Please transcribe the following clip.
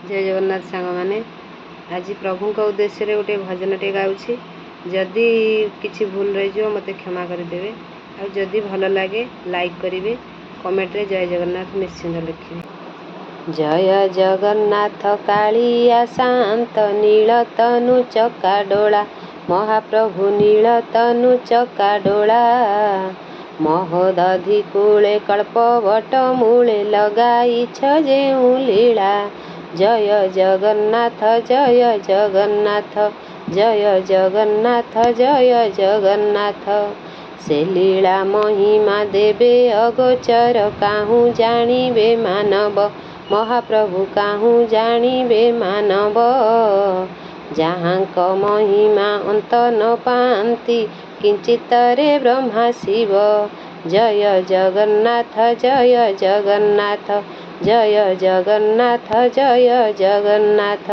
जय जगन्नाथ सांग मैंने आज प्रभु उद्देश्य रे गोटे भजनटे गाँची जदि किसी भूल रही मत क्षमा करदे आ जदि भल लगे लाइक करेंगे कमेंट रे जय जगन्नाथ निश्चिंत लिखे। जय जगन्नाथ कालिया शांत नीलतनु चका डोला महाप्रभु नीलतनु चका डोला महोदधि कूले कल्पवट मूले लगाईछ जेउ लीला। जय जगन्नाथ जय जगन्नाथ जय जगन्नाथ जय जगन्नाथ से लीला महिमा देवे अगोचर काहू जानिबे मानव महाप्रभु काहू जानिबे मानव जहाँक महिमा अंत न पांति किंचितरे ब्रह्मा शिव। जय जगन्नाथ जय जगन्नाथ जय जगन्नाथ जय जगन्नाथ।